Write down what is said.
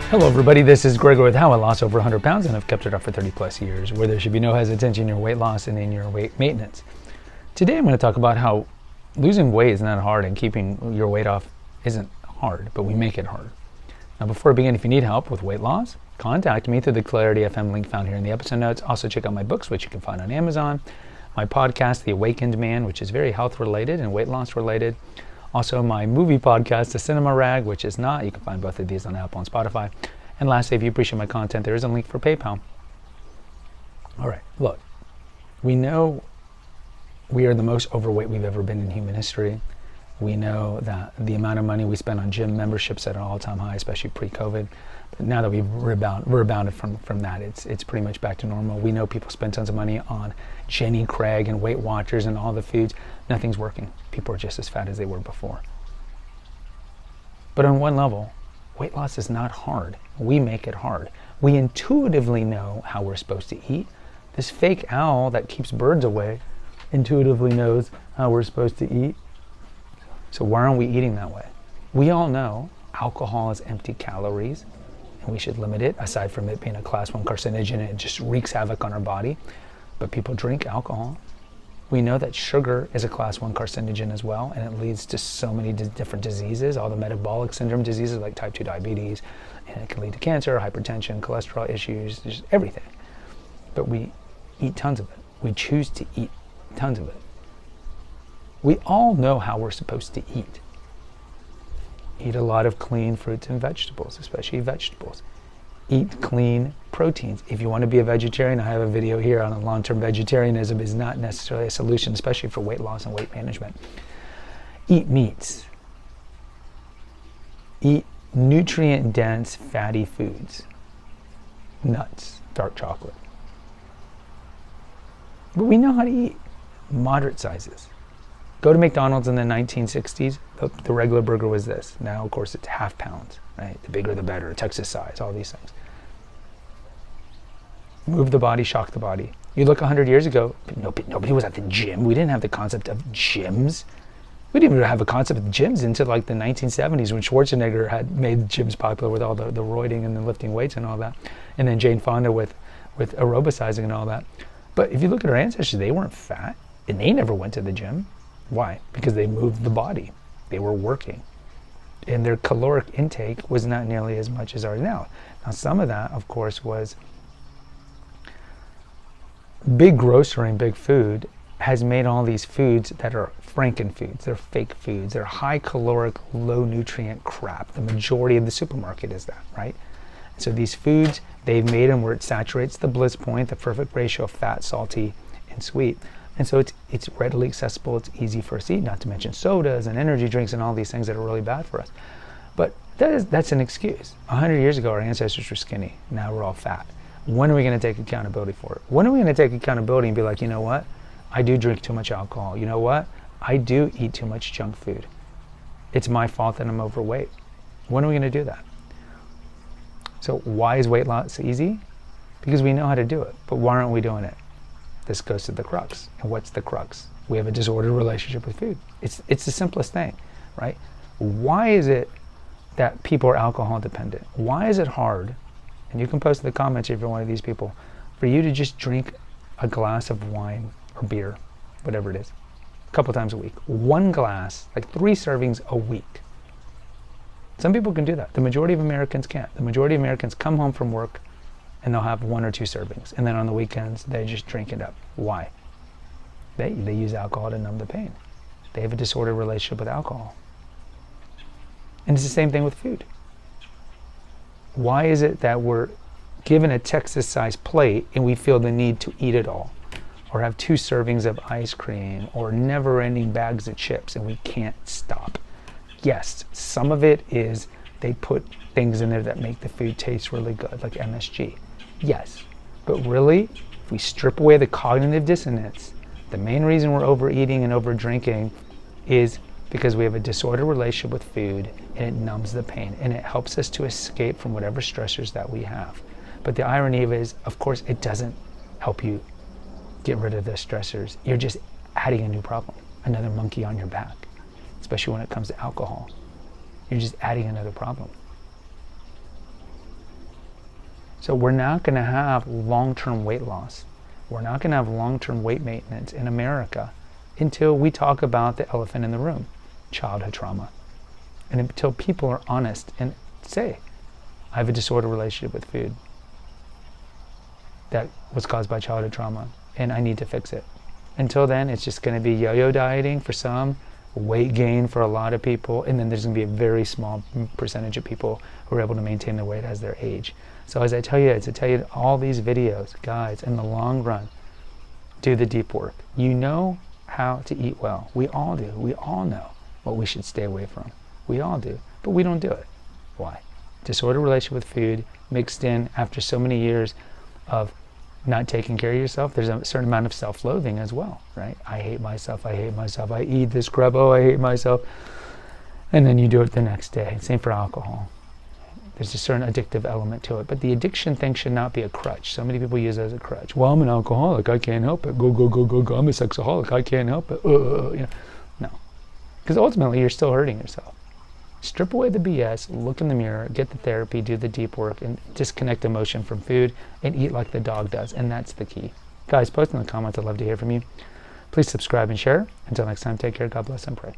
Hello everybody, this is Gregor with How I Lost Over 100 Pounds and I've kept it up for 30 plus years, where there should be no hesitancy in your weight loss and in your weight maintenance. Today I'm going to talk about how losing weight is not hard and keeping your weight off isn't hard, but we make it hard. Now before I begin, if you need help with weight loss, contact me through the Clarity FM link found here in the episode notes. Also check out my books, which you can find on Amazon, my podcast, The Awakened Man, which is very health related and weight loss related. Also, my movie podcast, The Cinema Rag, which is not. You can find both of these on Apple and Spotify. And lastly, if you appreciate my content, there is a link for PayPal. All right, look, we know we are the most overweight we've ever been in human history. We know that the amount of money we spend on gym memberships at an all-time high, especially pre-COVID. But now that we've rebounded from that, it's pretty much back to normal. We know people spend tons of money on Jenny Craig and Weight Watchers and all the foods. Nothing's working. People are just as fat as they were before. But on one level, weight loss is not hard. We make it hard. We intuitively know how we're supposed to eat. This fake owl that keeps birds away intuitively knows how we're supposed to eat. So why aren't we eating that way? We all know alcohol is empty calories and we should limit it, aside from it being a class 1 carcinogen. It just wreaks havoc on our body. But people drink alcohol. We know that sugar is a class 1 carcinogen as well, and it leads to so many different diseases, all the metabolic syndrome diseases like type 2 diabetes, and it can lead to cancer, hypertension, cholesterol issues, just everything. But we eat tons of it. We choose to eat tons of it. We all know how we're supposed to eat. Eat a lot of clean fruits and vegetables, especially vegetables. Eat clean proteins. If you want to be a vegetarian, I have a video here on long-term vegetarianism is not necessarily a solution, especially for weight loss and weight management. Eat meats. Eat nutrient-dense fatty foods. Nuts, dark chocolate. But we know how to eat moderate sizes. Go to McDonald's in the 1960s, the regular burger was this. Now, of course, it's half pounds, right? The bigger the better, Texas size, all these things. Move the body, shock the body. You look 100 years ago, nobody was at the gym. We didn't have the concept of gyms. We didn't even have a concept of gyms until like the 1970s when Schwarzenegger had made gyms popular with all the roiding and the lifting weights and all that. And then Jane Fonda with aerobicizing and all that. But if you look at our ancestors, they weren't fat and they never went to the gym. Why? Because they moved the body. They were working. And their caloric intake was not nearly as much as ours now. Now, some of that, of course, was big grocery and big food has made all these foods that are frankenfoods. They're fake foods. They're high caloric, low nutrient crap. The majority of the supermarket is that, right? So these foods, they've made them where it saturates the bliss point, the perfect ratio of fat, salty, and sweet. And so it's readily accessible, it's easy for us to eat, not to mention sodas and energy drinks and all these things that are really bad for us. But that's an excuse. 100 years ago, our ancestors were skinny. Now we're all fat. When are we going to take accountability for it? When are we going to take accountability and be like, you know what? I do drink too much alcohol. You know what? I do eat too much junk food. It's my fault that I'm overweight. When are we going to do that? So why is weight loss easy? Because we know how to do it. But why aren't we doing it? This goes to the crux. And what's the crux? We have a disordered relationship with food. It's the simplest thing, right? Why is it that people are alcohol dependent? Why is it hard, and you can post in the comments if you're one of these people, for you to just drink a glass of wine or beer, whatever it is, a couple times a week? One glass, like 3 servings a week. Some people can do that. The majority of Americans can't. The majority of Americans come home from work and they'll have 1 or 2 servings. And then on the weekends, they just drink it up. Why? They use alcohol to numb the pain. They have a disordered relationship with alcohol. And it's the same thing with food. Why is it that we're given a Texas-sized plate and we feel the need to eat it all? Or have 2 servings of ice cream or never-ending bags of chips and we can't stop? Yes, some of it is they put things in there that make the food taste really good, like MSG. Yes, but really, if we strip away the cognitive dissonance, the main reason we're overeating and overdrinking is because we have a disordered relationship with food and it numbs the pain and it helps us to escape from whatever stressors that we have. But the irony of it is, of course, it doesn't help you get rid of the stressors. You're just adding a new problem, another monkey on your back, especially when it comes to alcohol. You're just adding another problem. So we're not going to have long-term weight loss. We're not going to have long-term weight maintenance in America until we talk about the elephant in the room, childhood trauma. And until people are honest and say, I have a disordered relationship with food that was caused by childhood trauma, and I need to fix it. Until then, it's just going to be yo-yo dieting for some, weight gain for a lot of people, and then there's going to be a very small percentage of people who are able to maintain their weight as they age. So as I tell you all these videos, guys, in the long run, do the deep work. You know how to eat well. We all do. We all know what we should stay away from. We all do, but we don't do it. Why? Disordered relationship with food mixed in after so many years of not taking care of yourself. There's a certain amount of self-loathing as well, right? I hate myself, I hate myself, I eat this crap, oh, I hate myself. And then you do it the next day. Same for alcohol. There's a certain addictive element to it. But the addiction thing should not be a crutch. So many people use it as a crutch. Well, I'm an alcoholic, I can't help it. Go, go, go, go, go. I'm a sexaholic, I can't help it. You know. No. Because ultimately, you're still hurting yourself. Strip away the BS, look in the mirror, get the therapy, do the deep work, and disconnect emotion from food and eat like the dog does. And that's the key. Guys, post in the comments. I'd love to hear from you. Please subscribe and share. Until next time, take care. God bless and pray.